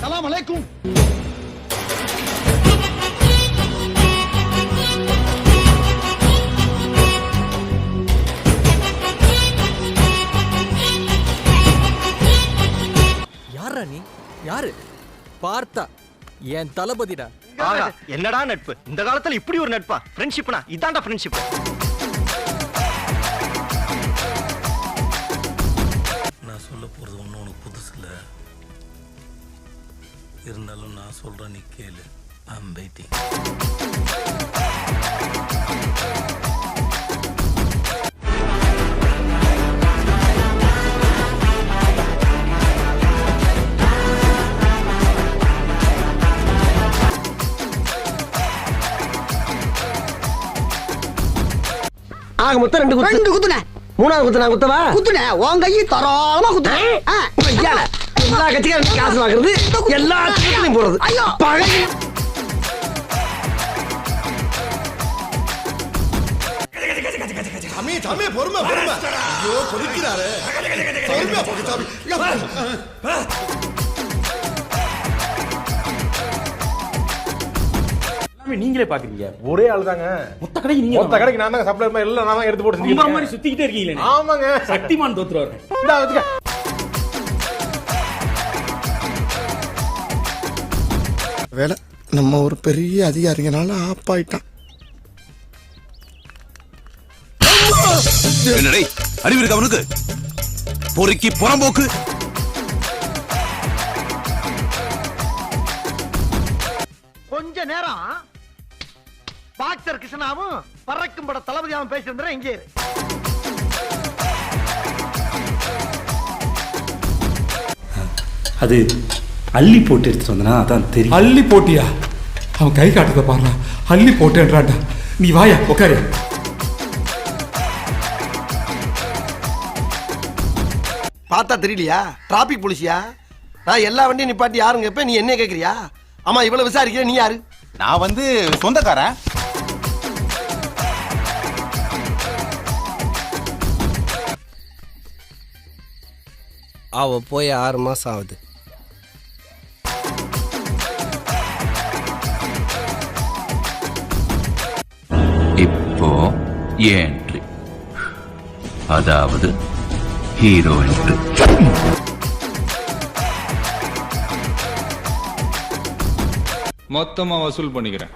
சலாம் அலைக்கும். யாரா நீ? யாரு? பார்த்தா என் தளபதிடா. என்னடா நட்பு இந்த காலத்துல இப்படி ஒரு நட்பா? ஃப்ரெண்ட்ஷிப்னா இதான்டா ஃப்ரெண்ட்ஷிப். நான் சொல்ல போறது ஒன்றும் உனக்கு புதுசு இல்லை, இருந்தாலும் நான் சொல்றேன், நீ கேளு. I'm waiting. ஆக மொத்தம் 2 குத்து. 2 குத்துனே. 3வது குத்து நான் குத்தவா? குத்துனே. உன் கையை தரோளமா குத்துனே. எல்லா கட்சிக்காரும் காசு வாங்குறது, எல்லா கட்சிகளையும் போறது. ஐயோ பகை. சாமி பொறுமை பொறுமை. ஐயோ கொதிக்கிறாரு. பொறுமையா போக சாமி. நீங்களே பாக்குறீங்க. ஒரே ஆளு தாங்க. மொத்த கடைக்கு நீங்க. மொத்த கடைக்கு நான் தாங்க சப்ளை பண்ண, எல்லாம் நான் தான் எடுத்து போட்டு செஞ்சேன். மாதிரி சுத்திக்கிட்டே இருக்கீங்களே. ஆமாங்க. சக்திமான் தோத்துறாரு. இந்தா வச்சுக்க. வேலை நம்ம ஒரு பெரிய அதிகாரிங்கனால ஆப் ஆயிட்டான். என்னடே அறிவு இருக்கு அவனுக்கு? பொறுக்கி புறம்போக்கு. கொஞ்ச நேரம் பாக்ஸர் கிருஷ்ணாவும் பறக்கும் பட தளபதியாவும் பேசியிருந்தா இங்கே இரு. அது அள்ளி போட்டு எடுத்துட்டு வந்தனா அதான் தெரியும். அள்ளி போட்டியா? அவன் கை காட்டுறத பாருடா. அள்ளி போட்டேன்றான்டா. நீ வாயா உட்காரு. பார்த்தா தெரியலையா? டிராபிக் போலீஸியா? நான் எல்லா வண்டியும் நிப்பாட்டி யாருங்க இப்ப நீ என்ன கேக்குறியா? ஆமா இவ்வளவு விசாரிக்கிற நீ யாரு? நான் வந்து சொந்தக்காரன். அவ போய் 6 மாசம் ஆகுது. இப்போ என்ட்ரி, அதாவது ஹீரோ என்ட்ரி. மொத்தமா வசூல் பண்ணிக்கிறேன்.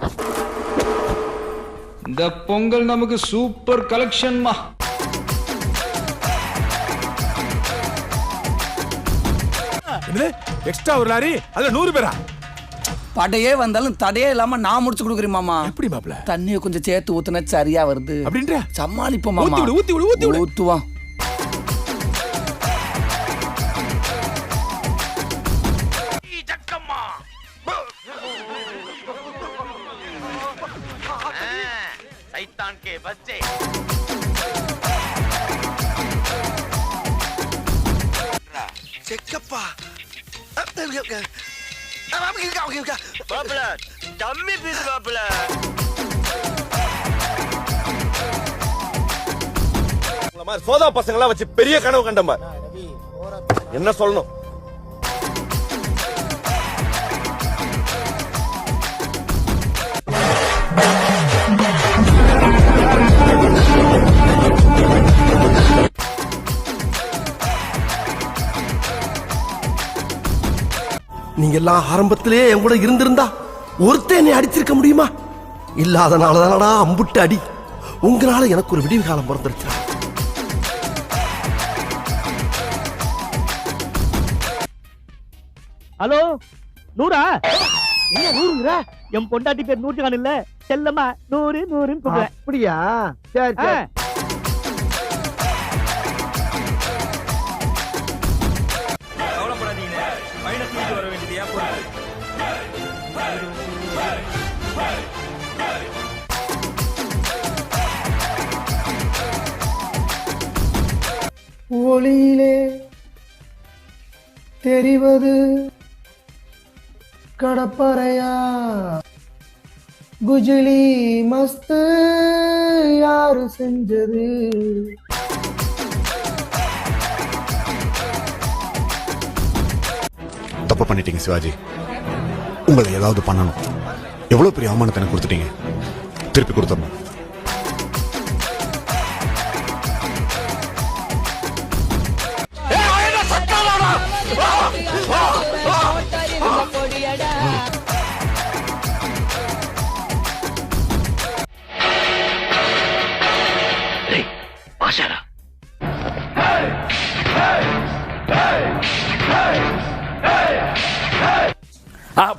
இந்த பொங்கல் நமக்கு சூப்பர் கலெக்ஷன்மா. எக்ஸ்ட்ரா ஒரு லாரி, அதுல 100 பேரா? படையே வந்தாலும் தடையே இல்லாம நான் முடிச்சு கொடுக்குறேன் மாமா. எப்படி மாப்ள? தண்ணியை கொஞ்சம் சேர்த்து ஊத்துனா சரியா வருது அப்படின்ற சமாளிப்போம் மாமா. ஊத்தி விடு. ஊத்துவான். சைத்தான் கே பச்சே. செக்கப்பா. பாப்புல டம்மி பீஸ் பாப்புல. உங்கள மாதிரி சோதா பசங்களா வச்சு பெரிய கனவு கண்டமா. என்ன சொல்லணும்? நீங்க எல்லாம் ஆரம்பத்திலே என் கூட இருந்திருந்தா ஒருத்தன் என்னை அடிச்சிருக்க முடியுமா? இல்லாதனாலதானடா அம்புட்டு அடி. உங்களால எனக்கு ஒரு விடிவு காலம் பிறந்துருச்சு. ஹலோ நூறா? என்ன நூறுங்கற? என் பொண்டாட்டி பேர் நூறுகான் இல்ல, செல்லம்மா 100 100ன்னு கூப்பிடுறேன். அப்படியா? சரி சரி. கவலைப்படாதீங்க. பையனை தூக்கிட்டு வர வேண்டியது ஏன் பொறுப்பு. ஒளியிலே தெரிவது கடப்பறையா? குஜிலி மஸ்து யாரு செஞ்சது? தப்பு பண்ணிட்டீங்க சிவாஜி. உங்களை ஏதாவது பண்ணணும். எவ்வளவு பெரிய அவமானத்தை எனக்கு கொடுத்துட்டீங்க. திருப்பி கொடுத்துடணும்.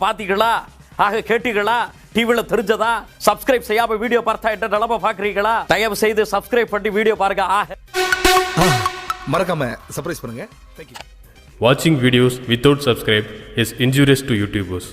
பாத்தீங்களா? ஆக கேட்டீங்களா? டிவில தெரிஞ்சதா? சப்ஸ்கிரைப் செய்யாம வீடியோ பார்த்தா என்ன நிலைமை பாக்குறீங்களா? தயவு செய்து சப்ஸ்கிரைப் பண்ணி வீடியோ பாருங்க. மறக்காம சர்ப்ரைஸ் பண்ணுங்க. Thank you. Watching videos without subscribe is injurious to YouTubers.